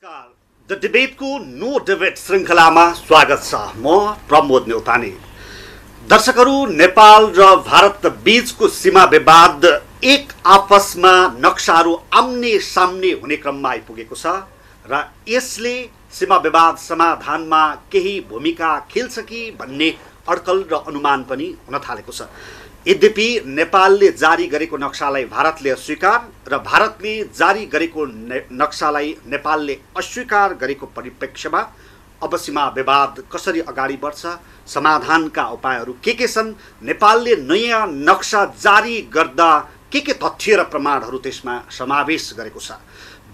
नमस्कार, the डिबेटको no debate श्रृङ्खलामा स्वागत छ। म प्रमोद न्यौतानी। दर्शकहरू, नेपाल र भारत बीचको सीमा विवाद एक आपसमा नक्साहरू आम्ने सामने हुने क्रममा आइपुगेको छ र यसले सीमा विवाद समाधानमा केही भूमिका खेल्छ कि भन्ने अड्कल र अनुमान पनि हुन थालेको छ। यद्यपि नेपालले जारी गरेको नक्सालाई भारतले अस्वीकार र भारतले जारी गरेको नक्सालाई नेपालले अस्वीकार गरेको परिप्रेक्ष्यमा अब सीमा विवाद कसरी अगाडि बढ्छ, समाधानका उपायहरू के छन्, नेपालले नयाँ नक्सा जारी गर्दा के तथ्य र प्रमाणहरू त्यसमा समावेश गरेको छ,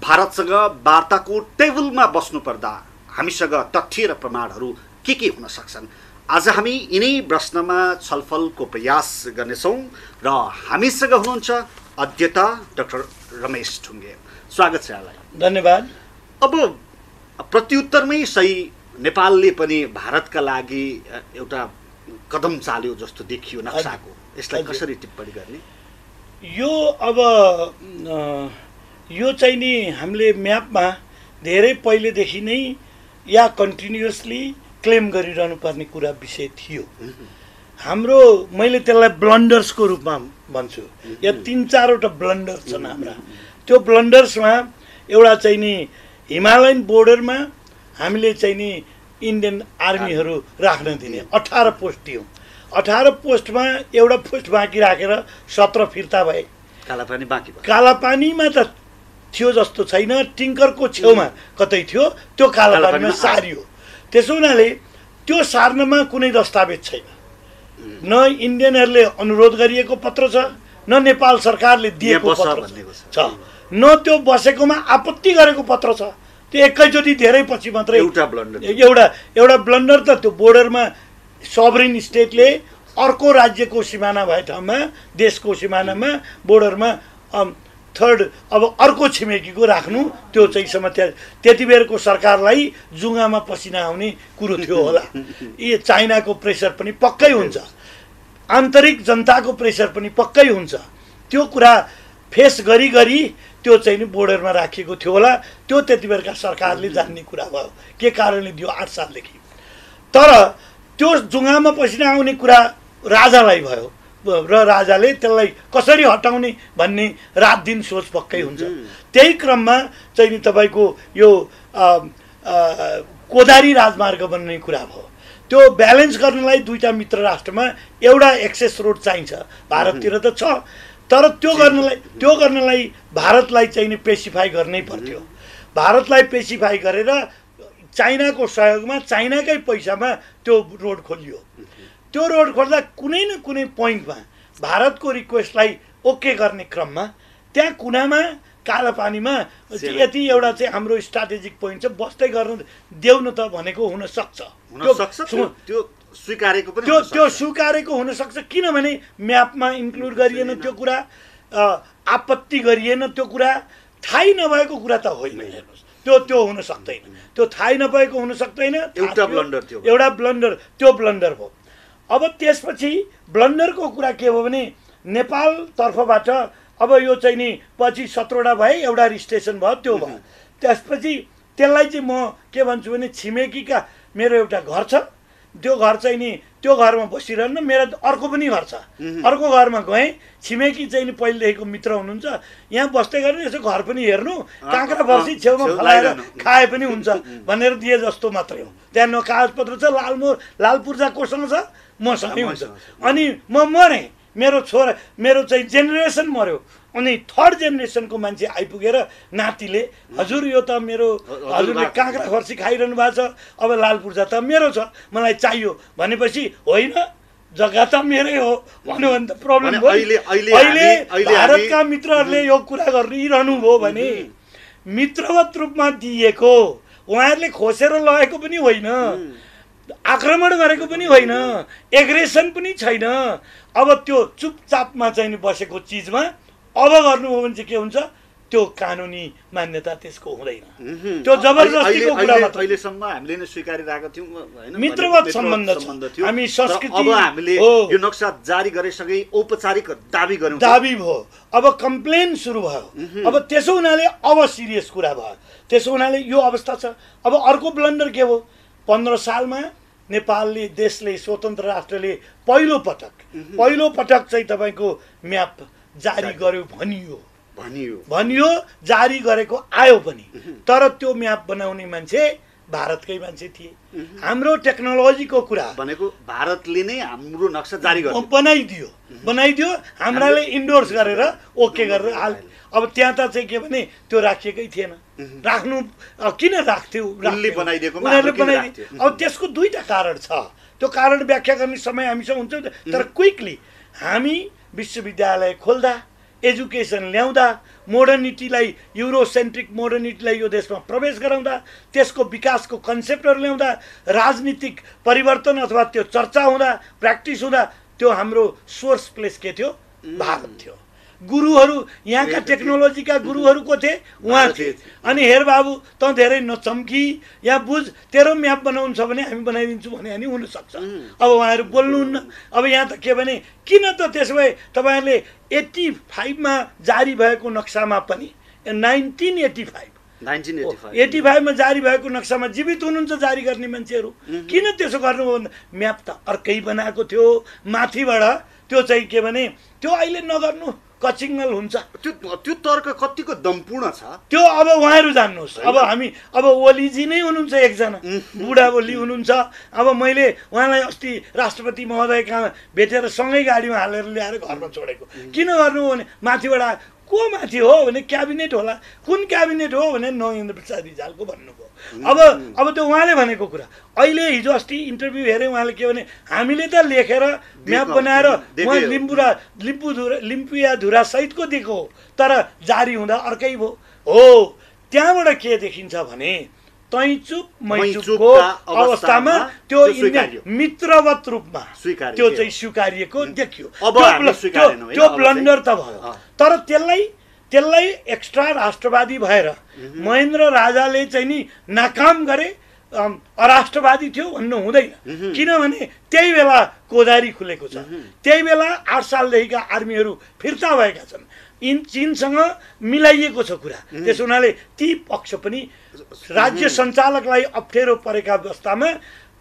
भारतसँग वार्ताको टेबलमा बस्नुपर्दा हामीसँग तथ्य र प्रमाणहरू के हुन सक्छन्, आज हामी यिनै प्रश्नमा छलफलको प्रयास गर्नेछौँ र हामीसँग हुनुहुन्छ अध्येता डाक्टर रमेश ढुङ्गे। स्वागत छ यहाँलाई। धन्यवाद। अब प्रत्युत्तरमै सही नेपालले पनि भारतका लागि एउटा कदम चाल्यो जस्तो देखियो नक्साको, यसलाई कसरी टिप्पणी गर्ने? यो चाहिँ नि हामीले म्यापमा धेरै पहिलेदेखि नै या कन्टिन्युअसली क्लेम गरिरहनु पर्ने कुरा विषय थियो। हाम्रो मैले त्यसलाई ब्लन्डर्सको रूपमा भन्छु, या 3-4वटा ब्लन्डर छन् हाम्रा। त्यो ब्लन्डर्समा एउटा चाहिँ नि हिमालयन बोर्डरमा हामीले चाहिँ नि इन्डियन आर्मीहरू राख्न दिने 18 पोस्ट दियौँ। 18 पोस्टमा एउटा पोस्ट बाँकी राखेर 17 फिर्ता भए। कालापानी बाँकी भयो। कालापानीमा त थियो जस्तो छैन, टिङ्करको छेउमा कतै थियो, त्यो कालापानीमा सारियो। त्यसो हुनाले त्यो सार्नमा कुनै दस्तावेज छैन, न इन्डियनहरूले अनुरोध गरिएको पत्र छ, न नेपाल सरकारले दिएको पत्र छ, न त्यो बसेकोमा आपत्ति गरेको पत्र छ। त्यो एकैचोटि धेरै पछि मात्रै एउटा ब्लन्डर त त्यो बोर्डरमा सबरिन स्टेटले अर्को राज्यको सिमाना भए ठाउँमा, देशको सिमानामा बोर्डरमा थर्ड अब अर्को छिमेकीको राख्नु, त्यो चाहिँ समस्या। त्यति बेरको सरकारलाई जुङ्गामा पसिना आउने कुरो थियो होला। यी चाइनाको प्रेसर पनि पक्कै हुन्छ, आन्तरिक जनताको प्रेसर पनि पक्कै हुन्छ। त्यो कुरा फेस गरी त्यो चाहिँ नि बोर्डरमा राखिएको थियो होला। त्यो त्यति बेरका सरकारले जान्ने कुरा भयो के कारणले दियो 8 सालदेखि। तर त्यो जुङ्गामा पसिना आउने कुरा राजालाई भयो र राजाले त्यसलाई कसरी हटाउने भन्ने रात दिन सोच पक्कै हुन्छ। त्यही क्रममा चाहिँ नि तपाईँको यो कोदारी राजमार्ग बन्ने कुरा भयो। त्यो ब्यालेन्स गर्नलाई दुईटा मित्र राष्ट्रमा एउटा एक्सेस रोड चाहिन्छ, भारततिर त छ, तर त्यो गर्नलाई भारतलाई चाहिँ नि पेसिफाई गर्नै पर्थ्यो। भारतलाई पेसिफाई गरेर चाइनाको सहयोगमा, चाइनाकै पैसामा त्यो रोड खोलियो। त्यो रोड खोल्दा कुनै न कुनै पोइन्टमा भारतको रिक्वेस्टलाई ओके गर्ने क्रममा त्यहाँ कुनामा कालापानीमा यति एउटा चाहिँ हाम्रो स्ट्राटेजिक पोइन्ट छ, बस्दै गर्न देऊ न त भनेको हुनसक्छ। त्यो स्वीकारेको हुनसक्छ, किनभने म्यापमा इन्क्लुड गरिएन त्यो कुरा, आपत्ति गरिएन त्यो कुरा, थाहै नभएको कुरा त होइन। हेर्नुहोस्, त्यो हुन सक्दैन, त्यो थाहै नभएको हुन सक्दैन। एउटा ब्लन्डर त्यो ब्लन्डर भयो। अब त्यसपछि ब्लन्डरको कुरा के हो भने नेपाल तर्फबाट अब यो चाहिँ नि पछि 17वटा भए, एउटा रिजिस्ट्रेसन भयो, त्यो भयो। त्यसपछि त्यसलाई चाहिँ म के भन्छु भने छिमेकीका मेरो एउटा घर छ, त्यो घर चाहिँ नि त्यो घरमा बसिरहन्न, मेरो अर्को पनि घर छ, अर्को घरमा गएँ, छिमेकी चाहिँ नि पहिलेदेखिको मित्र हुनुहुन्छ, यहाँ बस्दै गर्नु, यसो घर पनि हेर्नु, काँक्रा फर्सी छेउमा फलाएर खाए पनि हुन्छ भनेर दिए जस्तो मात्रै हो। त्यहाँ न कागजपत्र छ, लाल पूर्जा कोसँग छ, मसँगै हुन्छ। अनि म मरेँ, मेरो चाहिँ जेनेरेसन मऱ्यो, अनि थर्ड जेनेरेसनको मान्छे आइपुगेर नातिले हजुर यो त हजुरले काँक्रा फर्सी खाइरहनु भएको छ, अब लाल पूर्जा त मेरो छ, मलाई चाहियो भनेपछि होइन जग्गा त मेरै हो भन्यो भने त प्रब्लम भयो। अहिले भारतका मित्रहरूले यो कुरा गरिरहनु भयो भने मित्रवत रूपमा दिएको, उहाँहरूले खोसेर लगेको पनि होइन, आक्रमण गरेको पनि होइन, एग्रेसन पनि छैन। अब त्यो चुपचापमा चाहिँ नि बसेको चिजमा अब गर्नुभयो भने चाहिँ के हुन्छ, त्यो कानुनी मान्यता त्यसको हुँदैन। त्यो जबरजस्तीको कुरा मात्र। अहिलेसम्म हामीले नै स्वीकारिरहेका थियौँ हैन, मित्रवत सम्बन्ध थियो। हामी संस्कृति अब हामीले यो नक्सा जारी गरेसँगै औपचारिक दाबी गर्यौं, दाबी भयो। अब कम्प्लेन सुरु भयो। अब त्यसो हुनाले अब सिरियस कुरा भयो। त्यसो हुनाले यो अवस्था छ। अब अर्को ब्लन्डर के हो? 15 सालमा नेपालले, देशले, स्वतन्त्र राष्ट्रले पहिलो पटक चाहिँ तपाईको म्याप जारी गर्यो भनियो, जारी गरेको आयो पनि। तर त्यो म्याप बनाउने मान्छे भारतकै मान्छे थिए। हाम्रो टेक्नोलोजीको कुरा भनेको भारतले नै हाम्रो नक्सा जारी गर्यो, बनाइदियो, हाम्राले इन्डोर्स गरेर ओके गरेर हाल्यो। अब त्यहाँ त चाहिँ के भने त्यो राखिएकै थिएन। राख्नु किन राख्थ्यो? उनीहरूले बनाइदियो। अब त्यसको दुईटा कारण छ। त्यो कारण व्याख्या गर्ने समय हामीसँग हुन्छ, तर क्विकली हामी विश्वविद्यालय खोल्दा, एजुकेसन ल्याउँदा, मोडर्निटीलाई, युरोसेन्ट्रिक मोडर्निटीलाई यो देशमा प्रवेश गराउँदा, त्यसको विकासको कन्सेप्टहरू ल्याउँदा, राजनीतिक परिवर्तन अथवा त्यो चर्चा हुँदा, प्र्याक्टिस हुँदा, त्यो हाम्रो सोर्स प्लेस के थियो? भारत थियो। गुरुहरू, यहाँका टेक्नोलोजीका गुरुहरू को थिए? उहाँ थिए। अनि हेर बाबु, त धेरै नचम्की, यहाँ बुझ, तेरो म्याप बनाउनु छ भने हामी बनाइदिन्छु भने अनि हुनसक्छ। अब उहाँहरू बोल्नुहुन्न। अब यहाँ त के भने, किन त त्यसो भए तपाईँहरूले 85 मा जारी भएको नक्सामा पनि 1985 मा जारी भएको नक्सामा जीवित हुनुहुन्छ जारी गर्ने मान्छेहरू, किन त्यसो गर्नुभयो? म्याप त अर्कै बनाएको थियो माथिबाट। त्यो चाहिँ के भने, त्यो अहिले नगर्नु कचिङ्गल हुन्छ। त्यो तर्क कतिको दमपूर्ण छ त्यो। अब उहाँहरू जान्नुहोस्। अब ओलीजी नै हुनुहुन्छ, एकजना बुढा ओली हुनुहुन्छ। अब मैले उहाँलाई अस्ति राष्ट्रपति महोदय कहाँ भेटेर सँगै गाडीमा हालेर ल्याएर घरमा छोडेको। किन गर्नु भने माथिबाट को माथि हो भने क्याबिनेट होला। कुन क्याबिनेट हो भने नरेन्द्र प्रसाद रिजालको भन्नुभयो। अब त्यो उहाँले भनेको कुरा। अहिले हिजो अस्ति इन्टरभ्यू हेरेँ, उहाँले के भने, हामीले त लेखेर म्याप बनाएर उहाँ लिम्पुयाधुरा सहितको दिएको हो, तर जारी हुँदा अर्कै भयो। हो, त्यहाँबाट के देखिन्छ भने तै चुप मै चुपको अवस्थामा त्यो मित्रवत रूपमा त्यो चाहिँ स्वीकारिएको देखियो। त्यो ब्लन्डर त भयो। तर त्यसलाई एक्स्ट्रा राष्ट्रवादी भएर महेन्द्र राजाले चाहिँ नि नाकाम गरे, अराष्ट्रवादी थियो भन्नु हुँदैन। किनभने त्यही बेला कोदारी खुलेको छ, त्यही बेला 8 सालदेखिका आर्मीहरू फिर्ता भएका छन्, चीनसँग मिलाइएको छ कुरा। त्यसो हुनाले ती पक्ष पनि राज्य सञ्चालकलाई अप्ठ्यारो परेका अवस्थामा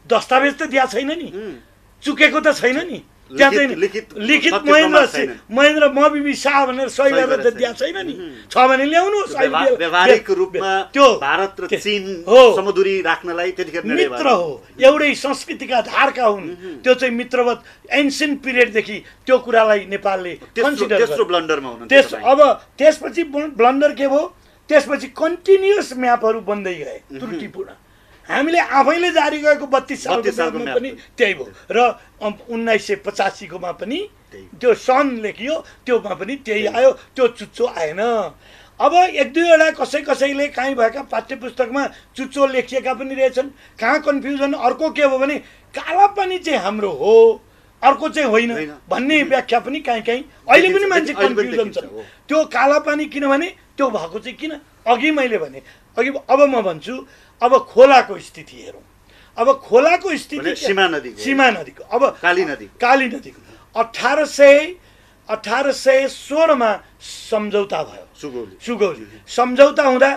दस्तावेज त दिया छैन नि, चुकेको त छैन नि। त्यहाँ चाहिँ लिखित महेन्द्र मबिबी शाह भनेर सही गरेर त दिया छैन नि। छ भने ल्याउनुहोस्। व्यावहारिक रूपमा त्यो भारत र चीन समदूरी राख्नलाई त्यतिखेर मित्र हो, एउटै संस्कृतिका धारका हुन्। त्यो चाहिँ मित्रवत एन्सियन्ट पिरियडदेखि त्यो कुरालाई नेपालले कन्सिडर तेस्रो ब्लन्डरमा हुनु। अब त्यसपछि ब्लन्डर के भयो? त्यसपछि कन्टिन्युअस म्यापहरू बन्दै गए त्रुटिपूर्ण। हामीले आफैले जारी गरेको 32 सालमा पनि त्यही भयो र 1985 कोमा पनि त्यो सन लेखियो, त्योमा पनि त्यही आयो। त्यो चुच्चो आएन। अब 1-2वटा कसैले काहीँ भएका पाठ्यपुस्तकमा चुच्चो लेखिएका पनि रहेछन्। कहाँ कन्फ्युजन? अर्को के हो भने कालापानी चाहिँ हाम्रो हो, अर्को चाहिँ होइन भन्ने व्याख्या पनि कहीँ अहिले पनि मान्छे कन्फ्युजन छ। त्यो कालापानी किनभने त्यो भएको चाहिँ किन? अघि मैले भने, अब म भन्छु, अब खोलाको स्थिति हेरौँ। अब खोलाको स्थिति सीमा नदीको अब काली नदीको 1816 मा सम्झौता भयो, सुगौली सम्झौता हुँदा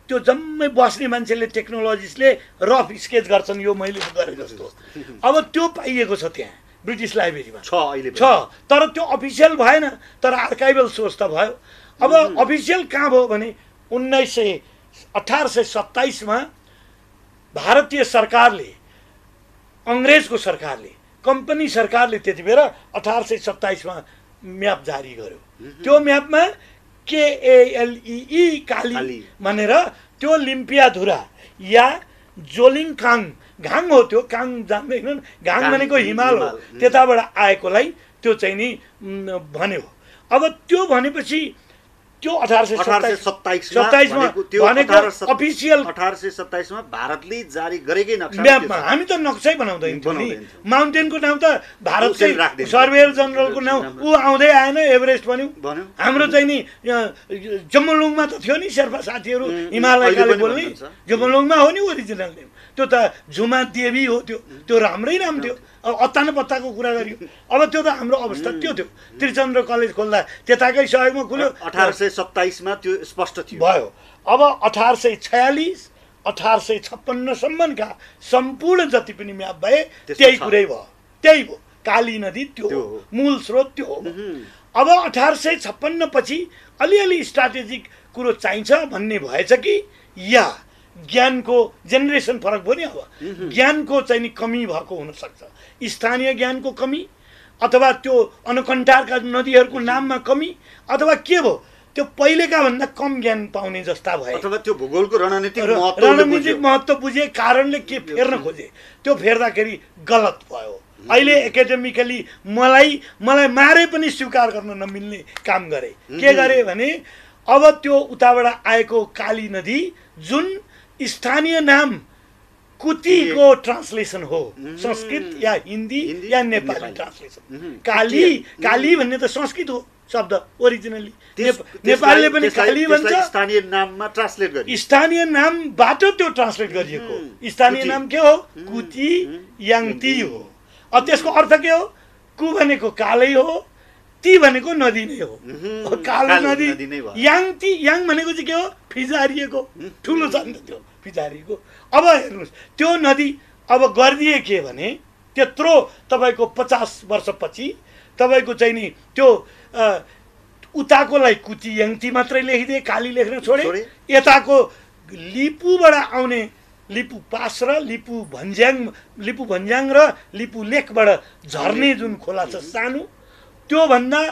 त्यो जम्मै बस्ने मान्छेले टेक्नोलोजिस्टले रफ स्केच गर्छन्, यो मैले गरे जस्तो। अब त्यो पाइएको छ त्यहाँ ब्रिटिस लाइब्रेरीमा छ, तर त्यो अफिसियल भएन, तर आर्काइभल सोर्स त भयो। अब अफिसियल कहाँ भयो भने 1827 मा भारतीय सरकारले, अङ्ग्रेजको सरकारले, कम्पनी सरकारले त्यति बेला 1827 मा म्याप जारी गर्यो। त्यो म्यापमा KALEE काली भनेर त्यो लिम्पियाधुरा या जोलिङकाङ, घाङ हो त्यो, काङ जान्दैन, घाङ भनेको हिमाल हो, त्यताबाट आएकोलाई त्यो चाहिँ नि भन्यो। अब त्यो भनेपछि त्यो 1827 मा भनेको अफिसियल 1827 मा भारतले जारी गरेकै नक्सा म्यापमा हामी त नक्सै बनाउँदैन थियौँ नि। माउन्टेनको नाम त भारतकै सर्वेयर जनरलको नाम ऊ आउँदै आएन, एभरेस्ट भन्यो। हाम्रो चाहिँ नि जम्मलुङमा त थियो नि शेर्पा साथीहरू हिमालयकाले बोल्ने, जम्मलुङमा हो नि ओरिजिनल नेम। त्यो त झुमा देवी हो, त्यो राम्रै नाम थियो। अब अत्तानो पत्ताको कुरा गरियो। अब त्यो त हाम्रो अवस्था त्यो थियो। त्रिचन्द्र कलेज खोल्दा त्यताकै सहयोगमा खुल्यो। 1827 मा त्यो स्पष्ट थियो भयो। अब 1846 1856 सम्मका सम्पूर्ण जति पनि म्याप भए त्यही कुरै भयो, त्यही भयो। काली नदी त्यो मूल स्रोत त्यो हो। अब 1856 पछि अलिअलि स्ट्राटेजिक कुरो चाहिन्छ भन्ने भएछ कि या ज्ञानको जेनेरेसन फरक भयो नि। अब ज्ञानको चाहिँ नि कमी भएको हुनसक्छ, स्थानीय ज्ञानको कमी, अथवा त्यो अनकन्टारका नदीहरूको नाममा कमी, अथवा के भयो त्यो पहिलेका भन्दा कम ज्ञान पाउने जस्ता भए, अथवा त्यो भूगोलको रणनीतिक महत्त्व बुझे कारणले के फेर्न खोजे, त्यो फेर्दाखेरि गलत भयो। अहिले एकाडेमिकली मलाई मारे पनि स्वीकार गर्न नमिल्ने काम गरे। के गरे भने अब त्यो उताबाट आएको काली नदी जुन स्थानीय नाम कुतीको ट्रान्सलेसन हो, संस्कृत या हिन्दी या नेपाली ट्रान्सलेसन। काली भन्ने त संस्कृत हो शब्द ओरिजिनली, नेपालले पनि काली भन्छ। स्थानीय नाममा ट्रान्सलेट गरे, स्थानीय नामबाट त्यो ट्रान्सलेट गरिएको। स्थानीय नाम के हो? कुती याङती हो। अब त्यसको अर्थ के हो? कु भनेको कालै हो, ती भनेको नदी नै हो, कालो नदी। याङती, याङ भनेको चाहिँ के हो? फिजारिएको, ठुलो छ नि त त्यो फिजारिएको। अब हेर्नुहोस् त्यो नदी अब गरिदिए के भने त्यत्रो तपाईँको 50 वर्षपछि तपाईँको चाहिँ नि त्यो उताकोलाई कुती याङती मात्रै लेखिदिए, काली लेख्न छोडे। यताको लिपुबाट आउने लिपु पास र लिपु भन्ज्याङ र लिपु लेकबाट झर्ने जुन खोला छ सानो, त्योभन्दा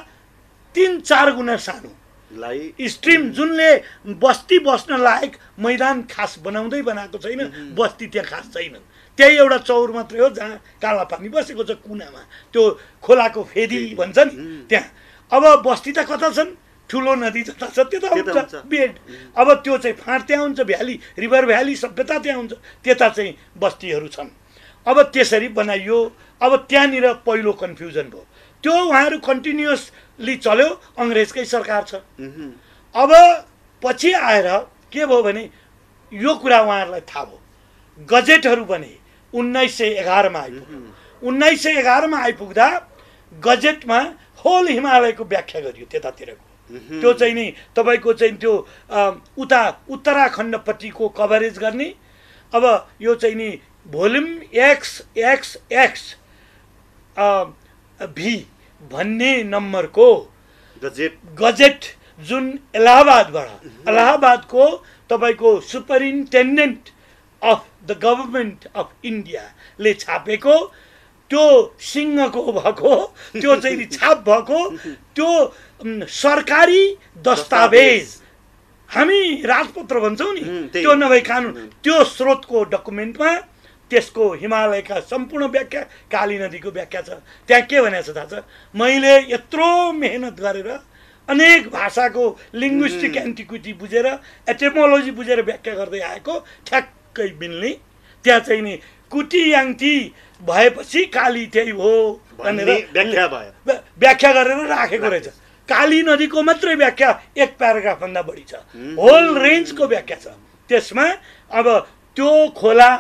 3-4 गुणा सानो स्ट्रिम जुनले बस्ती बस्न लायक मैदान खास बनाएको छैन, बस्ती त्यहाँ खास छैन। त्यही एउटा चौर मात्रै हो जहाँ काला पानी बसेको छ कुनामा, त्यो खोलाको फेदी भन्छ नि त्यहाँ। अब बस्ती त कता छन्? ठुलो नदी जता छ त्यता हुन्छ बेड। अब त्यो चाहिँ फाँट त्यहाँ हुन्छ, भ्याली रिभर भ्याली सभ्यता त्यहाँ हुन्छ, त्यता चाहिँ बस्तीहरू छन्। अब त्यसरी बनाइयो। अब त्यहाँनिर पहिलो कन्फ्युजन भयो। त्यो उहाँहरू कन्टिन्युसली चल्यो, अङ्ग्रेजकै सरकार छ। अब पछि आएर के भयो भने यो कुरा उहाँहरूलाई थाहा भयो। गजेटहरू बने 1911 मा आइपुग्यो। 1911 मा आइपुग्दा गजेटमा होल हिमालयको व्याख्या गरियो त्यतातिरको। त्यो चाहिँ नि तपाईँको चाहिँ त्यो उत्तराखण्डपट्टिको कभरेज गर्ने। अब यो चाहिँ नि भोल्युम XXX भी भन्ने नम्बरको गजेट जुन इलाहाबादको तपाईँको superintendent of the government of इन्डियाले छापेको त्यो सिंहको भएको, त्यो चाहिँ छाप भएको त्यो सरकारी दस्तावेज, हामी राजपत्र भन्छौँ नि, त्यो नभए कानुन, त्यो स्रोतको डकुमेन्टमा त्यसको हिमालयका सम्पूर्ण व्याख्या, काली नदीको व्याख्या छ। त्यहाँ के भनेको छ थाहा छ? मैले यत्रो मेहनत गरेर अनेक भाषाको लिङ्ग्विस्टिक एन्टिक्विटी बुझेर, एटिमोलोजी बुझेर व्याख्या गर्दै आएको, ठ्याक्कै मिल्ने। त्यहाँ चाहिँ नि कुटी याङती भएपछि काली त्यही हो भनेर व्याख्या गरेर राखेको रहेछ। काली नदीको मात्रै व्याख्या 1 प्याराग्राफ भन्दा बढी छ, होल रेन्जको व्याख्या छ त्यसमा। अब त्यो खोला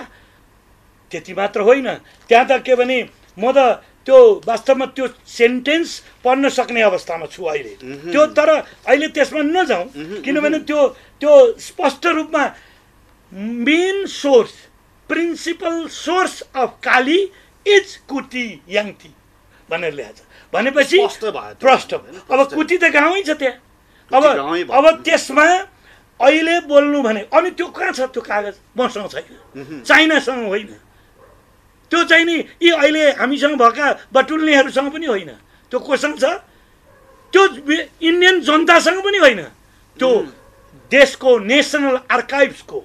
त्यति मात्र होइन, त्यहाँ त के भने म त त्यो वास्तवमा त्यो सेन्टेन्स पढ्न सक्ने अवस्थामा छु अहिले। त्यो तर अहिले त्यसमा नजाउँ, किनभने त्यो स्पष्ट रूपमा main source, principal source of Kali is Kuti Yankti भनेर ल्याएको छ। भनेपछि प्रष्ट। अब कुटी त गाउँै छ त्यहाँ। अब त्यसमा अहिले बोल्नु भने अनि त्यो कहाँ छ? त्यो कागज मसँग छैन, चाइनासँग होइन, त्यो चाहिँ नि यी अहिले हामीसँग भएका बटुल्नेहरूसँग पनि होइन, त्यो कोसँग छ? त्यो इन्डियन जनतासँग पनि होइन, त्यो देशको नेसनल आर्काइभ्सको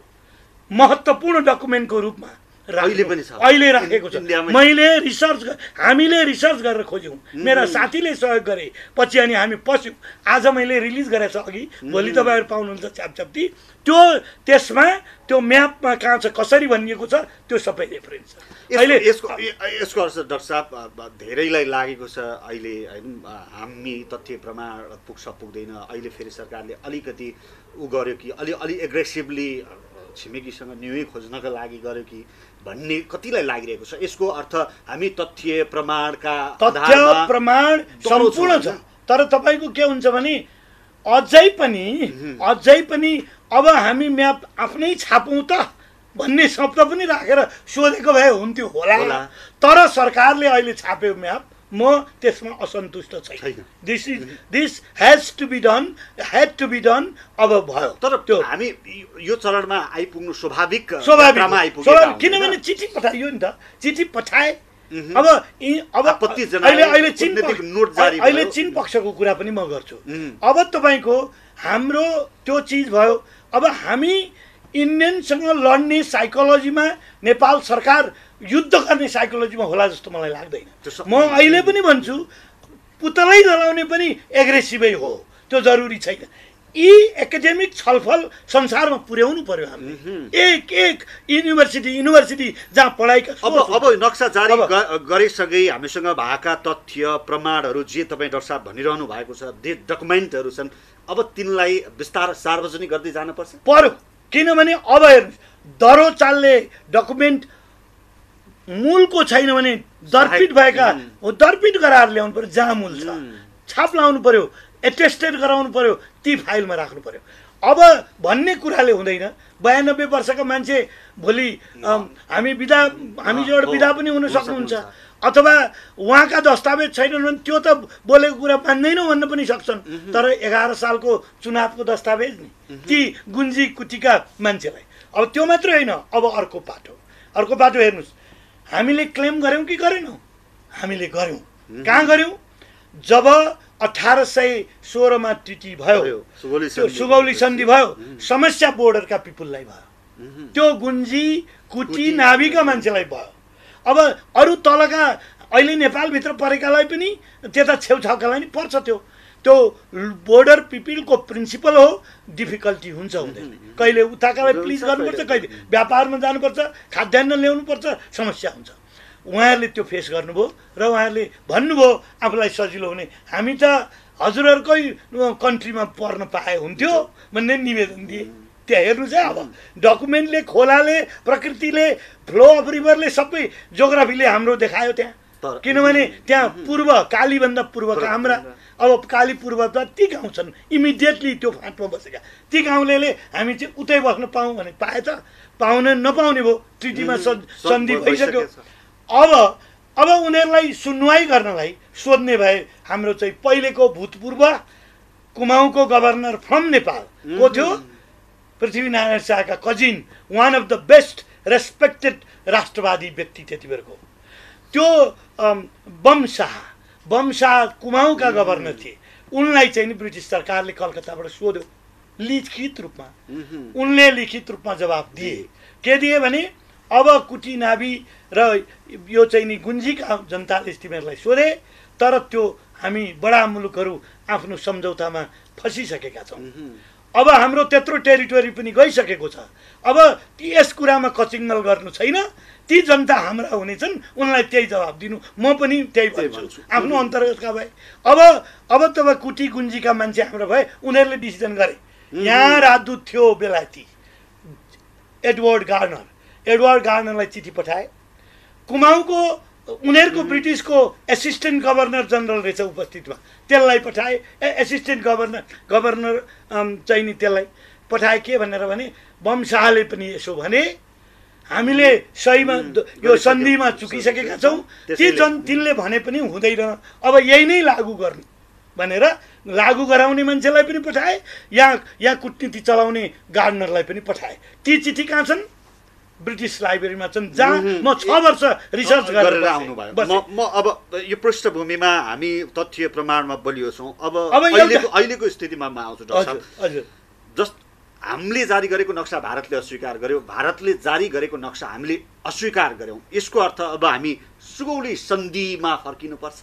महत्त्वपूर्ण डकुमेन्टको रूपमा अहिले पनि छ, अहिले राखेको छ। इन्डियामै। हामीले रिसर्च गरेर खोज्यौँ, मेरा साथीले सहयोग गरे, पछि अनि हामी पस्यौँ। आज मैले रिलिज गरेको छ अघि, भोलि तपाईँहरू पाउनुहुन्छ च्यापच्याप्ती। त्यसमा त्यो म्यापमा कहाँ छ कसरी भनिएको छ त्यो सबै रेफरेन्स छ। अहिले यसको अर्थ डाक्टर साहब धेरैलाई लागेको छ अहिले हैन, हामी तथ्य प्रमाण पुग्छ पुग्दैन, अहिले फेरि सरकारले अलिकति उ गर्यो कि अलि एग्रेसिभली छिमेकीसँग न्युै खोज्नका लागि गर्यो कि भन्ने कतिलाई लागिरहेको छ। यसको अर्थ हामी तथ्य प्रमाणका तथ्य प्रमाण सम्पूर्ण छ, तर तपाईँको के हुन्छ भने अझै पनि अब हामी म्याप आफ्नै छापौँ त भन्ने शब्द पनि राखेर सोधेको भए हुन्थ्यो होला। तर सरकारले अहिले छाप्यो म्याप, म त्यसमा असन्तुष्ट छैन। This has to be done अब भयो। तर त्यो हामी यो चरणमा आइपुग्नु स्वाभाविक किनभने चिठी पठाइयो नि त, चिठी पठाए। अब अहिले चीन पक्षको कुरा पनि म गर्छु। अब तपाईँको हाम्रो त्यो चिज भयो। अब हामी इन्डियनसँग लड्ने साइकोलोजीमा नेपाल सरकार युद्ध गर्ने साइकोलोजीमा होला जस्तो मलाई लाग्दैन। म अहिले पनि भन्छु पुतलै जलाउने पनि एग्रेसिभै हो, त्यो जरुरी छैन। यी एकाडेमिक छलफल संसारमा पुर्याउनु पर्यो हामीले। एक युनिभर्सिटी जहाँ पढाइका अब नक्सा जारी गरिसके हामीसँग भएका तथ्य प्रमाणहरू जे तपाईँ डाक्टर साहब भनिरहनु भएको छ, डकुमेन्टहरू छन्, अब तिनलाई बिस्तार सार्वजनिक गर्दै जानुपर्छ पर्यो। किनभने अब हेर्नुहोस्, दरो चालले डकुमेन्ट मूलको छैन भने दर्पित गराएर ल्याउनु पर्यो। जहाँ मूल छ छाप लाउनु पर्यो, एटेस्टेड गराउनु पर्यो, ती फाइलमा राख्नु पर्यो। अब भन्ने कुराले हुँदैन। 92 वर्षका मान्छे भोलि हामीबाट बिदा पनि हुन सक्नुहुन्छ, अथवा उहाँका दस्तावेज छैनन् भने त्यो त बोलेको कुरा मान्दैनौँ भन्न पनि सक्छन्। तर 11 सालको चुनावको दस्तावेज नि ती गुन्जी कुटीका मान्छेलाई। अब त्यो मात्रै होइन, अब अर्को पाटो हेर्नुहोस्, हामीले क्लेम गऱ्यौँ कि गरेनौँ? हामीले गऱ्यौँ। कहाँ गऱ्यौँ? जब 1816 मा ट्रिटी भयो, सुगौली सन्धि भयो, समस्या बोर्डरका पिपुललाई भयो, त्यो गुन्जी कुटी नाभिका मान्छेलाई भयो। अब अरू तलका अहिले नेपालभित्र परेकालाई पनि त्यता छेउछाउकालाई नि पर्छ। त्यो बोर्डर पिपिलको प्रिन्सिपल हो, डिफिकल्टी हुन्छ हुँदैन। कहिले उताकालाई प्लिज गर्नुपर्छ, कहिले व्यापारमा जानुपर्छ, खाद्यान्न ल्याउनुपर्छ, समस्या हुन्छ। उहाँहरूले त्यो फेस गर्नुभयो र उहाँहरूले भन्नुभयो आफूलाई सजिलो हुने, हामी त हजुरहरूकै कन्ट्रीमा पर्न पाए हुन्थ्यो भन्ने निवेदन दिए। त्यहाँ हेर्नुहोस् है, अब डकुमेन्टले, खोलाले, प्रकृतिले, फ्लो अफ रिभरले, सबै जोग्राफीले हाम्रो देखायो त्यहाँ। किनभने त्यहाँ पूर्व कालीभन्दा पूर्वका हाम्रा, अब काली पूर्वता ती गाउँ छन् इमिडिएटली त्यो फाँटमा बसेका, ती गाउँले हामी चाहिँ उतै बस्न पाऊँ भने पाए त, पाउन नपाउने भयो, ट्रिटीमा सन्धि भइसक्यो। अब उनीहरूलाई सुनवाई गर्नलाई सोध्ने भए हाम्रो चाहिँ पहिलेको भूतपूर्व कुमाउँको गभर्नर फ्रम नेपाल को थियो, पृथ्वीनारायण शाहका cousin, one of the best respected राष्ट्रवादी व्यक्ति त्यति बेरको, त्यो बम शाह कुमाउँका गभर्नर थिए। उनलाई चाहिँ नि ब्रिटिस सरकारले कलकत्ताबाट सोध्यो लिखित रूपमा, उनले लिखित रूपमा जवाब दिए। के दिए भने अब कुटी नाभी र यो चाहिँ नि गुन्जीका जनताले तिमीहरूलाई सोधे, तर त्यो हामी बडा मुलुकहरू आफ्नो सम्झौतामा फसिसकेका छौँ। अब हाम्रो त्यत्रो टेरिटोरी पनि गइसकेको छ। अब यस कुरामा कचिङ्गल गर्नु छैन। ती जनता हाम्रा हुनेछन्, उनलाई त्यही जवाब दिनु। म पनि त्यही भन्छु आफ्नो अन्तर्गतका भए। अब तपाईँ कुटी गुन्जीका मान्छे हाम्रो भए, उनीहरूले डिसिजन गरे। यहाँ राजदूत थियो बेलायती एडवर्ड गार्नरलाई चिठी पठाए। कुमाउँको उनीहरूको ब्रिटिसको एसिस्टेन्ट गभर्नर जनरल रहेछ उपस्थितिमा, त्यसलाई पठाए। एसिस्टेन्ट गभर्नर चाहिँ नि त्यसलाई पठाए के भनेर भने बम शाहले पनि यसो भने हामीले सहीमा यो सन्धिमा चुकिसकेका छौँ, तिनले भने पनि हुँदैन, अब यही नै लागू गर्नु भनेर लागू गराउने मान्छेलाई पनि पठाए, यहाँ कूटनीति चलाउने गार्डनरलाई पनि पठाए। ती चिठी कहाँ छन्? ब्रिटिस लाइब्रेरीमा छन्, जहाँ म 6 वर्ष रिसर्च गरेर आउनु भयो। म अब यो पृष्ठभूमिमा हामी तथ्य प्रमाणमा बलियो छौँ। अब अहिलेको स्थितिमा म आउँछु डाक्टर साहब। जस्ट हामीले जारी गरेको नक्सा भारतले अस्वीकार गर्यो, भारतले जारी गरेको नक्सा हामीले अस्वीकार गर्यौँ, यसको अर्थ अब हामी सुगौली सन्धिमा फर्किनुपर्छ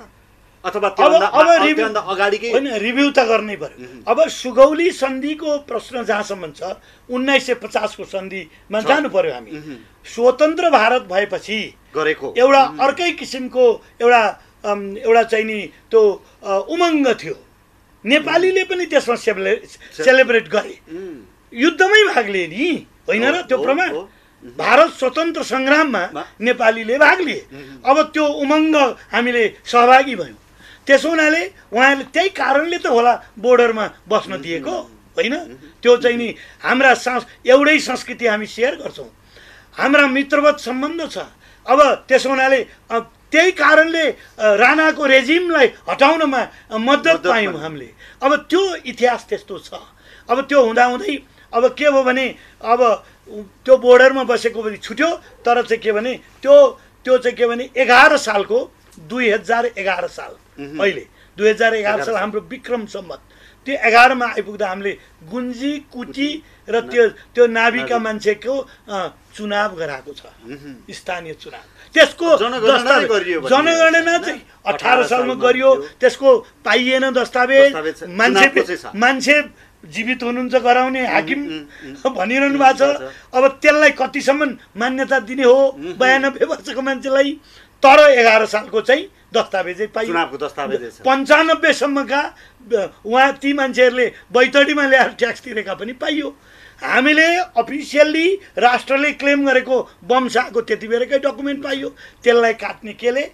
अथवा त्योभन्दा अगाडिकै होइन, रिभ्यू त गर्नै पर्यो। अब सुगौली सन्धिको प्रश्न जहाँसम्म छ 1950 को सन्धिमा जानु पर्यो हामी। स्वतन्त्र भारत भएपछि गरेको एउटा अर्कै किसिमको एउटा चाहिँ नि त्यो उमङ्ग थियो। नेपालीले पनि त्यसमा सेलिब्रेट गरे, युद्धमै भाग लिए नि, होइन र? त्यो प्रमाण भारत स्वतन्त्र सङ्ग्राममा नेपालीले भाग लिए। अब त्यो उमङ्ग हामीले सहभागी भयौँ। त्यसो हुनाले उहाँले त्यही कारणले त होला बोर्डरमा बस्न दिएको, होइन? त्यो चाहिँ नि हाम्रा एउटै संस्कृति हामी सेयर गर्छौँ, हाम्रा मित्रवत सम्बन्ध छ। अब त्यसो हुनाले त्यही कारणले राणाको रेजिमलाई हटाउनमा मद्दत पायौँ हामीले। अब त्यो इतिहास त्यस्तो छ। अब त्यो हुँदाहुँदै अब के भयो भने अब त्यो बोर्डरमा बसेको पनि छुट्यो, तर चाहिँ के भने त्यो चाहिँ के भने 11 सालको 2011 साल, अहिले 2011 साल हाम्रो विक्रम सम्वत, त्यो 11 मा आइपुग्दा हामीले गुन्जी कुटी र त्यो नाभिका मान्छेको चुनाव गराएको छ, स्थानीय चुनाव। त्यसको जनगणना चाहिँ 18 सालमा गरियो, त्यसको पाइएन दस्तावेज। मान्छे जीवित हुनुहुन्छ गराउने हाकिम भनिरहनु भएको छ। अब त्यसलाई कतिसम्म मान्यता दिने हो 92 वर्षको मान्छेलाई? तर 11 सालको चाहिँ दस्तावेजै पाइयो, 95 सम्मका उहाँ ती मान्छेहरूले बैतडीमा ल्याएर ट्याक्स तिरेका पनि पाइयो। हामीले अफिसियल्ली राष्ट्रले क्लेम गरेको वंशाको त्यति बेरकै डकुमेन्ट पाइयो। त्यसलाई काट्ने केले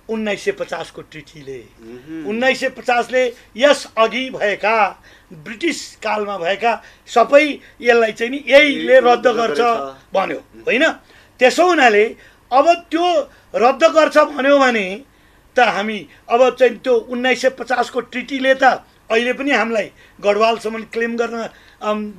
1950 को ट्रिटीले, 1950 ले यस अघि भएका ब्रिटिस कालमा भएका सबै यसलाई चाहिँ नि यहीले रद्द गर्छ भन्यो, होइन? त्यसो हुनाले अब त्यो रद्द गर्छ भन्यो भने त हामी अब चाहिँ त्यो 1950 को ट्रिटीले त अहिले पनि हामीलाई गढवालसम्म क्लेम गर्न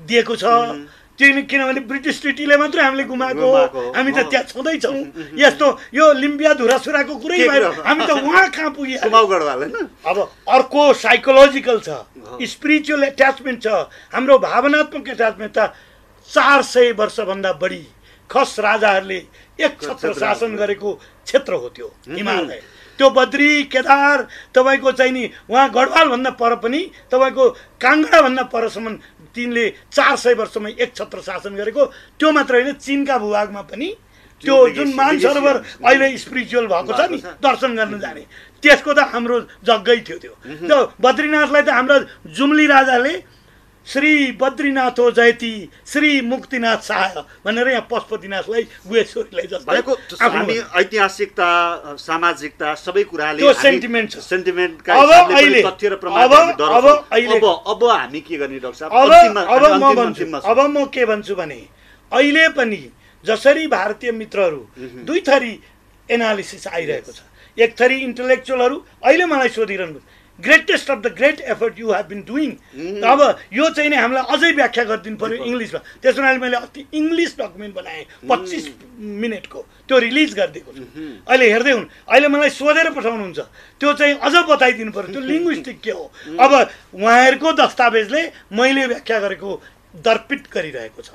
दिएको छ। किनभने ब्रिटिस ट्रिटीले मात्रै हामीले गुमाएको, हामी त त्यहाँ छँदैछौँ। यस्तो यो लिम्बिया धुरासुराको कुरै भएर हामी त उहाँ कहाँ पुग्यो? अब अर्को साइकोलोजिकल छ, स्पिरिचुअल एट्याचमेन्ट छ, हाम्रो भावनात्मक एट्याचमेन्ट त 400 वर्षभन्दा बढी खस राजाहरूले एक छत्र शासन गरेको क्षेत्र हो त्यो हिमालय। त्यो बद्री केदार तपाईँको चाहिँ नि उहाँ गढवालभन्दा पर पनि तपाईँको काङ्गडाभन्दा परसम्म तिनले 400 वर्षमा एक छत्र शासन गरेको। त्यो मात्र होइन, चिनका भूभागमा पनि त्यो जुन मानसरोवर अहिले स्पिरिचुअल भएको छ नि, दर्शन गर्न जाने, त्यसको त हाम्रो जग्गै थियो। त्यो बद्रीनाथलाई त हाम्रा जुम्ली राजाले श्री बद्रीनाथो जयती श्री मुक्तिनाथ शाह भनेर यहाँ पशुपतिनाथलाई गुहेश्वरीलाई जस्तो हामी ऐतिहासिकता सामाजिकता सबै कुराले त्यो सेन्टिमेन्ट छ। सेन्टिमेन्टका हिसाबले तथ्य र प्रमाण अब हामी के गर्ने डाक्टर साहब? अब म के भन्छु भने अहिले पनि जसरी भारतीय मित्रहरू दुई थरी एनालिसिस आइरहेको छ। एक थरी इन्टेलेक्चुअलहरू अहिले मलाई सोधिरहनु, greatest of the great effort you have been doing. अब यो चाहिँ नि हामीलाई अझै व्याख्या गरिदिनु पर्यो इङ्ग्लिसमा। त्यस हुनाले मैले अस्ति इङ्ग्लिस डकुमेन्ट बनाएँ 25 मिनटको, त्यो रिलिज गरिदिएको छु। अहिले हेर्दै हुन्, अहिले मलाई सोधेर पठाउनुहुन्छ, त्यो चाहिँ अझ बताइदिनु पर्यो त्यो लिङ्ग्विस्टिक के हो। अब उहाँहरूको दस्तावेजले मैले व्याख्या गरेको दर्पित गरिरहेको छ,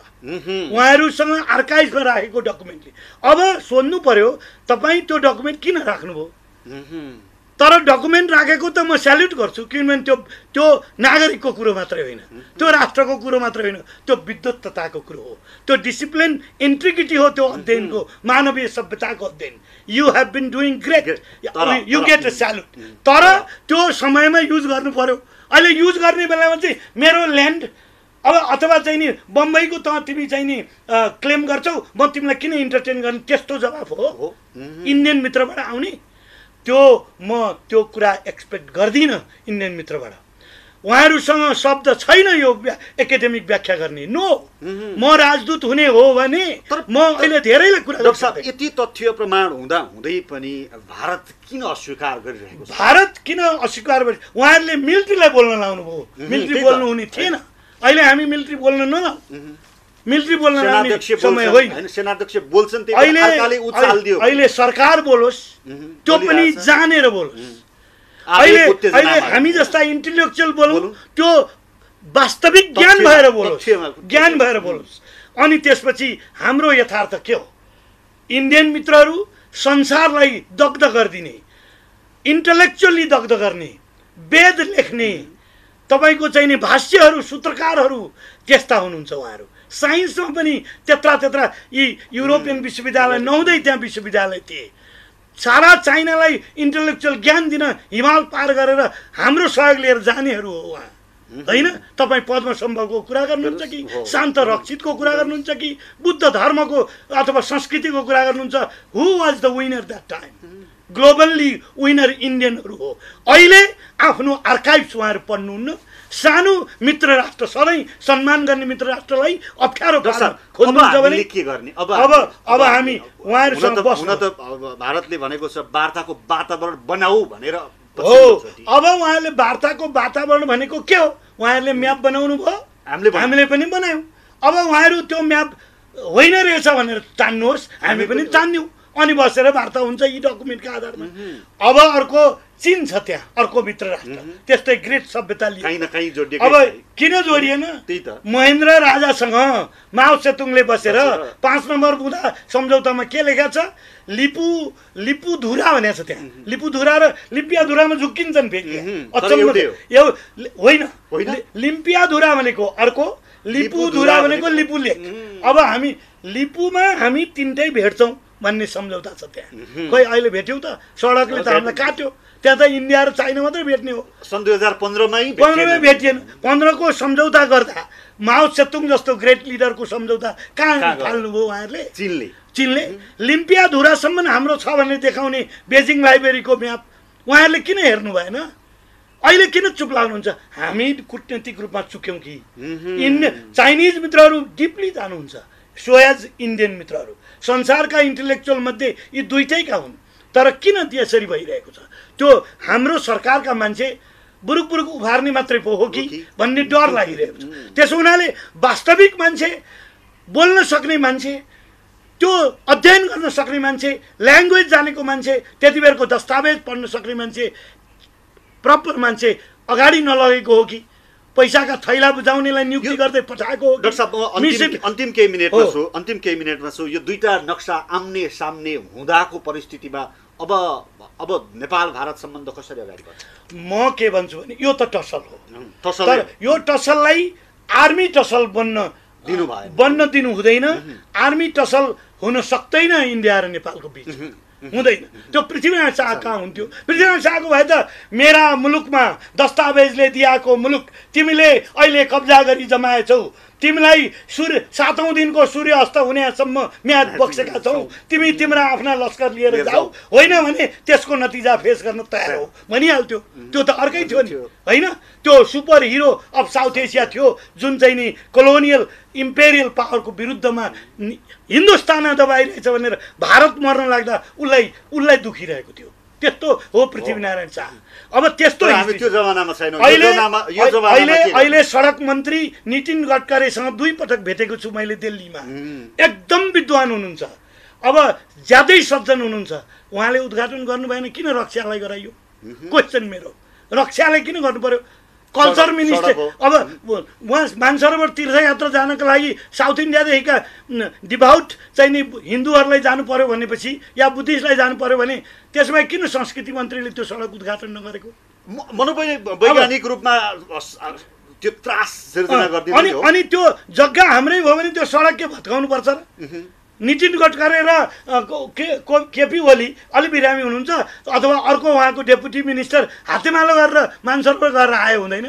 उहाँहरूसँग आर्काइभमा राखेको डकुमेन्टले। अब सोध्नु पर्यो तपाईँ त्यो डकुमेन्ट किन राख्नुभयो? तर डकुमेन्ट राखेको त म स्याल्युट गर्छु, किनभने त्यो नागरिकको कुरो मात्रै होइन, त्यो राष्ट्रको कुरो मात्रै होइन, त्यो विद्वत्ताको कुरो हो, त्यो डिसिप्लिन इन्टिग्रिटी हो, त्यो अध्ययनको मानवीय सभ्यताको अध्ययन। You have been doing great, you get a salute. तर त्यो समयमा युज गर्नु पर्यो। अहिले युज गर्ने बेलामा चाहिँ मेरो ल्यान्ड अब अथवा चाहिँ नि बम्बईको त तिमी चाहिँ नि क्लेम गर्छौ, म तिमीलाई किन इन्टरटेन गर्ने, त्यस्तो जवाफ हो इन्डियन मित्रबाट आउने? त्यो कुरा एक्सपेक्ट गर्दिनँ इन्डियन मित्रबाट। उहाँहरूसँग शब्द छैन यो एकाडेमिक व्याख्या गर्ने। नो, म राजदूत हुने हो भने म अहिले धेरैले कुरा गर्छु। यति तथ्य प्रमाण हुँदा हुँदै पनि भारत किन अस्वीकार गरिरहेको छ? भारत किन अस्वीकार गरे? उहाँहरूले मिलिट्रीलाई बोल्न लाउनु भयो, मिलिट्री बोल्नु हुने थिएन। अहिले हामी मिलिट्री बोल्न नलाऊ, मिलिट्री बोल्न समय होइन। सेनाध्यक्ष बोल्छन्, अहिले सरकार बोलोस्, त्यो पनि जानेर बोलोस्। अहिले हामी जस्ता इन्टेलेक्चुअल बोलौँ, त्यो वास्तविक ज्ञान भएर बोलोस्, तथ्यमा ज्ञान भएर बोलोस्। अनि त्यसपछि हाम्रो यथार्थ के हो? इन्डियन मित्रहरू संसारलाई दग्ध गरिदिने, इन्टलेक्चुअली दग्ध गर्ने, वेद लेख्ने, तपाईको चाहिँ नि भाष्यहरू, सूत्रकारहरू त्यस्ता हुनुहुन्छ उहाँहरू। साइन्समा पनि त्यत्रा यी युरोपियन विश्वविद्यालय नहुँदै त्यहाँ विश्वविद्यालय थिए। सारा चाइनालाई इन्टलेक्चुअल ज्ञान दिन हिमाल पार गरेर हाम्रो सहयोग लिएर जानेहरू हो उहाँ, होइन? तपाईँ पद्मसम्भवको कुरा गर्नुहुन्छ कि शान्त रक्षितको कुरा गर्नुहुन्छ कि बुद्ध धर्मको अथवा संस्कृतिको कुरा गर्नुहुन्छ? Who was the winner that time? Globally winner इन्डियनहरू हो। अहिले आफ्नो आर्काइभ्स उहाँहरू पढ्नुहुन्न। सानो मित्र राष्ट्र, सधैँ सम्मान गर्ने मित्र राष्ट्रलाई अप्ठ्यारो खोज्नुहुन्छ भने के गर्ने? अब हामी उहाँहरूसँग बस्न त भारतले भनेको छ वार्ताको वातावरण बनाऊ भनेर हो। अब उहाँहरूले वार्ताको वातावरण भनेको के हो? उहाँहरूले म्याप बनाउनु भयो, हामीले पनि बनायौँ। अब उहाँहरू त्यो म्याप होइन रहेछ भनेर तान्नुहोस्, हामी पनि तान्यौँ, अनि बसेर वार्ता हुन्छ यी डकुमेन्टका आधारमा। अब अर्को चीन छ, त्यहाँ अर्को मित्र राष्ट्र, त्यस्तै ग्रेट सभ्यता लिए। अब किन जोडिएन? महेन्द्र राजासँग माओ सेतुङले बसेर 5 नम्बर बुँदा सम्झौतामा के लेखा छ? लिपुधुरा भनेको छ त्यहाँ। लिपुधुरा र लिम्पियाधुरामा झुक्किन्छन् फेरि, होइन लिम्पियाधुरा भनेको अर्को, लिपुधुरा भनेको लिपुलेक। अब हामी लिपुमा हामी तिनटै भेट्छौँ भन्ने सम्झौता छ त्यहाँ। खोइ अहिले भेट्यौँ त? सडकले त हामीलाई काट्यो। त्यहाँ त इन्डिया र चाइना मात्रै भेट्ने हो। सन् 2015मै भेटिएन। 15 को सम्झौता गर्दा माओ सेतुङ जस्तो ग्रेट लिडरको सम्झौता कहाँ फाल्नुभयो उहाँहरूले? चीनले लिम्पियाधुरासम्म हाम्रो छ भनेर देखाउने बेजिङ लाइब्रेरीको म्याप उहाँहरूले किन हेर्नु भएन? अहिले किन चुप लाग्नुहुन्छ? हामी कूटनीतिक रूपमा चुक्यौँ कि? चाइनिज मित्रहरू डिपली जानुहुन्छ, सो एज इन्डियन मित्रहरू। संसारका इन्टेलेक्चुअल मध्ये यी दुईटैका हुन्। तर किन त्यसरी भइरहेको छ? त्यो हाम्रो सरकारका मान्छे बुरुक उभार्ने मात्रै पो हो कि भन्ने डर लागिरहेको छ। त्यसो हुनाले वास्तविक मान्छे, बोल्न सक्ने मान्छे, त्यो अध्ययन गर्न सक्ने मान्छे, ल्याङ्ग्वेज जानेको मान्छे, त्यति बेरको दस्तावेज पढ्न सक्ने मान्छे, प्रपर मान्छे अगाडि नलगेको हो कि पैसाका थैला बुझाउनेलाई नियुक्ति गर्दै पठाएको हो? डाक्टर साहब, अन्तिम केही मिनेटमा छु। यो दुईटा नक्सा आम्ने सामने हुँदाको परिस्थितिमा अब नेपाल भारत सम्बन्ध कसरी अगाडि बढ्छ? म के भन्छु भने यो त टसल हो। तर यो टसललाई आर्मी टसल बन्न दिनु हुँदैन। आर्मी टसल हुन सक्दैन इन्डिया र नेपालको बीच, हुँदैन। त्यो पृथ्वीनारायण शाह कहाँ हुन्थ्यो? पृथ्वीनारायण शाहको भए त मेरा मुलुकमा दस्तावेजले दिएको मुलुक तिमीले अहिले कब्जा गरी जमाएछौ, तिमीलाई 7औं दिनको सूर्य अस्त हुनेसम्म म्याद बक्सेका छौ, तिमी तिम्रा आफ्ना लस्कर लिएर जाऊ, होइन भने त्यसको नतिजा फेस गर्न तयार हो भनिहाल्थ्यो। त्यो त अर्कै थियो नि, होइन? त्यो super hero of south Asia थियो जुन चाहिँ नि कोलोनियल इम्पेरियल पावरको विरुद्धमा हिन्दुस्तान दबाइरहेछ भनेर भारत मर्न लाग्दा उसलाई दुखिरहेको थियो। त्यस्तो हो पृथ्वीनारायण शाह। अब त्यस्तो अहिले सडक मन्त्री नितिन गडकरीसँग 2 पटक भेटेको छु मैले दिल्लीमा। एकदम विद्वान हुनुहुन्छ, अब ज्यादै सज्जन हुनुहुन्छ। उहाँले उद्घाटन गर्नु भएन, किन रक्षालाई गराइयो? क्वेसन मेरो, रक्षालाई किन गर्नु पर्यो? कल्चर मिनिस्टर, अब उहाँ मानसरोवर तीर्थयात्रा जानको लागि साउथ इन्डियादेखिका डिभाउट चाहिँ नि हिन्दूहरूलाई जानु पर्यो भनेपछि या बुद्धिस्टलाई जानु पर्यो भने त्यसमा किन संस्कृति मन्त्रीले त्यो सडक उद्घाटन नगरेको? वैज्ञानिक रूपमा त्यो त्रास सिर्जना गर्दिनु हो। अनि त्यो जग्गा हाम्रै भयो भने त्यो सडक के भत्काउनु पर्छ र? नितिन गडकरी र केपी ओली अलि बिरामी हुनुहुन्छ अथवा अर्को उहाँको डेपुटी मिनिस्टर हातेमालो गरेर मानसरोवर गरेर आयो हुँदैन?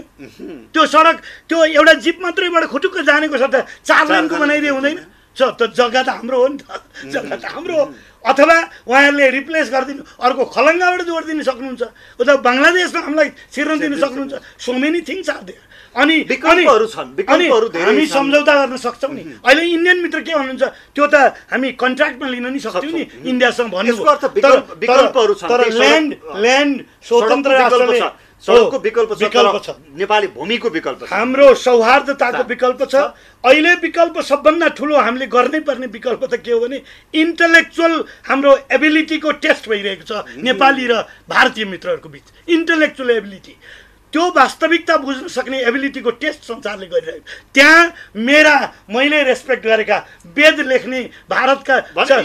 त्यो सडक त्यो एउटा जिप मात्रैबाट खुटुक्क जानेको छ त 4 लाइनको बनाइदिए हुँदैन? त जग्गा त हाम्रो हो नि त, जग्गा त हाम्रो हो। अथवा उहाँहरूले रिप्लेस गरिदिनु, अर्को खलङ्गाबाट जोडिदिनु सक्नुहुन्छ, उता बङ्गलादेशमा हामीलाई छिर्न दिनु सक्नुहुन्छ। So many things are there. अनि हामी सम्झौता गर्न सक्छौँ नि। अहिले इन्डियन मित्र के भन्नुहुन्छ? त्यो त हामी कन्ट्र्याक्टमा लिन नि सक्छौँ नि इन्डियासँग भन्नु। तर ल्यान्ड स्वतन्त्र राष्ट्रले सडकको विकल्प छ, नेपाली भूमिको विकल्प छ, हाम्रो सौहार्दताको विकल्प छ। अहिले विकल्प सबभन्दा ठुलो हामीले गर्नै पर्ने विकल्प त के हो भने इन्टेलेक्चुअल हाम्रो एबिलिटीको टेस्ट भइरहेको छ नेपाली र भारतीय मित्रहरूको बिच। इन्टेलेक्चुअल एबिलिटी त्यो वास्तविकता बुझ्न सक्ने एबिलिटीको टेस्ट संसारले गरिरहेको। त्यहाँ मैले रेस्पेक्ट गरेका वेद लेख्ने भारतका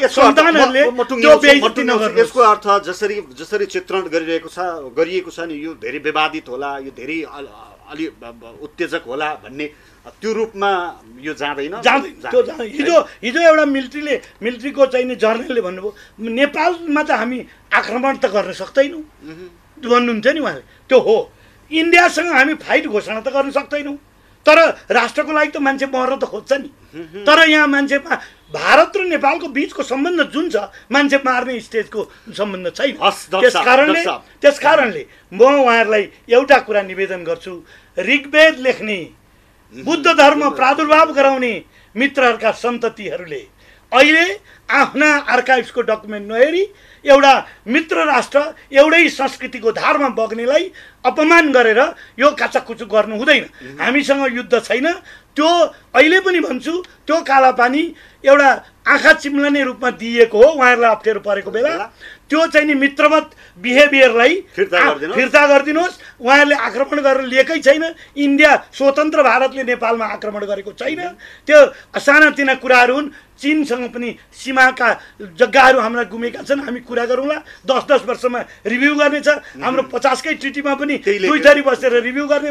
सन्तानहरूले त्यो बेइज्जती नगर्नु। यसको अर्थ जसरी चित्रण गरिएको छ नि, यो धेरै विवादित होला, यो धेरै अलि उत्तेजक होला भन्ने त्यो रूपमा यो जाँदैन। हिजो एउटा मिलिट्रीको चाहिने जर्नलले भन्नुभयो नेपालमा त हामी आक्रमण त गर्न सक्दैनौँ भन्नुहुन्थ्यो नि उहाँले। त्यो हो, इन्डियासँग हामी फाइट घोषणा त गर्न सक्दैनौँ, तर राष्ट्रको लागि त मान्छे मर्न त खोज्छ नि। तर यहाँ मान्छेमा भारत र नेपालको बिचको सम्बन्ध जुन छ, मान्छे मार्ने स्टेजको सम्बन्ध छैन। त्यस कारणले म उहाँहरूलाई एउटा कुरा निवेदन गर्छु, ऋग्वेद लेख्ने, बुद्ध धर्म प्रादुर्भाव गराउने मित्रहरूका सन्ततिहरूले अहिले आफ्ना आर्काइभ्सको डकुमेन्ट नहेरी एउटा मित्र राष्ट्र एउटै संस्कृतिको धारमा बग्नेलाई अपमान गरेर यो काचाकुचु गर्नु हुँदैन। हामीसँग युद्ध छैन। त्यो अहिले पनि भन्छु, त्यो कालापानी एउटा आँखा चिम्लने रूपमा दिएको हो उहाँहरूलाई अप्ठ्यारो परेको बेला। त्यो चाहिँ नि मित्रवत बिहेभियरलाई फिर्ता गरिदिनुहोस्। उहाँहरूले आक्रमण गरेर लिएकै छैन। इन्डिया स्वतन्त्र भारतले नेपालमा आक्रमण गरेको छैन। त्यो सानातिना कुराहरू हुन्। चीनसँग पनि सीमाका जग्गाहरू हाम्रा गुमेका छन्, हामी कुरा गरौँला। 10-10 वर्षमा रिभ्यू गर्नेछ। हाम्रो 50कै ट्रिटीमा पनि दुई थरी बसेर रिभ्यू गर्ने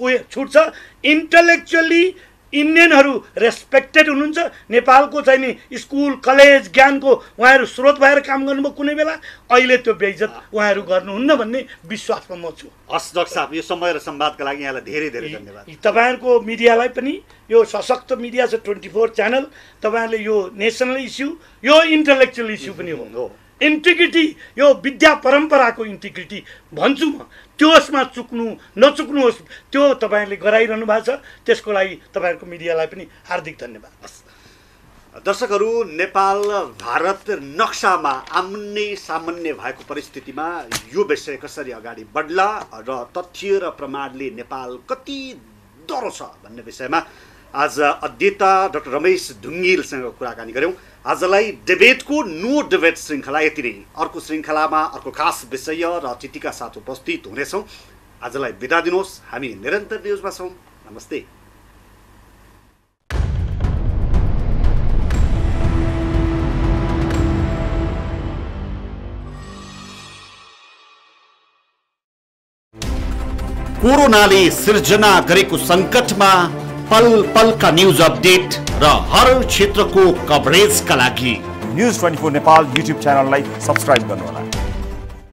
उयो छुट्छ। इन्टेलेक्चुअली इन्डियनहरू रेस्पेक्टेड हुनुहुन्छ। नेपालको चाहिँ नि स्कुल कलेज ज्ञानको उहाँहरू स्रोत भएर काम गर्नुभयो कुनै बेला। अहिले त्यो बेइज्जत उहाँहरू गर्नुहुन्न भन्ने विश्वासमा म छु। हस् डाक्टर साहब, यो समय र संवादका लागि यहाँलाई धेरै धेरै धन्यवाद। तपाईँहरूको मिडियालाई पनि, यो सशक्त मिडिया छ 24 च्यानल, तपाईँहरूले यो नेसनल इस्यु, यो इन्टेलेक्चुअल इस्यु पनि हो। इन्टिग्रिटी, यो विद्या परम्पराको इन्टिग्रिटी भन्छु म, त्यसमा नचुक्नुहोस्। त्यो तपाईँहरूले गराइरहनु भएको छ, त्यसको लागि तपाईँहरूको मिडियालाई पनि हार्दिक धन्यवाद। दर्शकहरू, नेपाल भारत नक्सामा आम्ने सामान्य भएको परिस्थितिमा यो विषय कसरी अगाडि बढ्ला र तथ्य र प्रमाणले नेपाल कति डह्रो छ भन्ने विषयमा आज अध्येता डाक्टर रमेश ढुङ्गेलसँग कुराकानी गऱ्यौँ। आजलाई डिबेटको नो डिबेट श्रृङ्खला यति नै। अर्को श्रृङ्खलामा अर्को खास विषय र अतिथिका साथ उपस्थित हुनेछौँ। आजलाई बिदा दिनुहोस्। हामी निरन्तर न्युजमा छौँ। नमस्ते। कोरोनाले सिर्जना गरेको सङ्कटमा पल पलका न्युज अपडेट र हर क्षेत्रको कभरेजका लागि न्युज 24 नेपाल युट्युब च्यानललाई सब्स्क्राइब गर्नुहोला।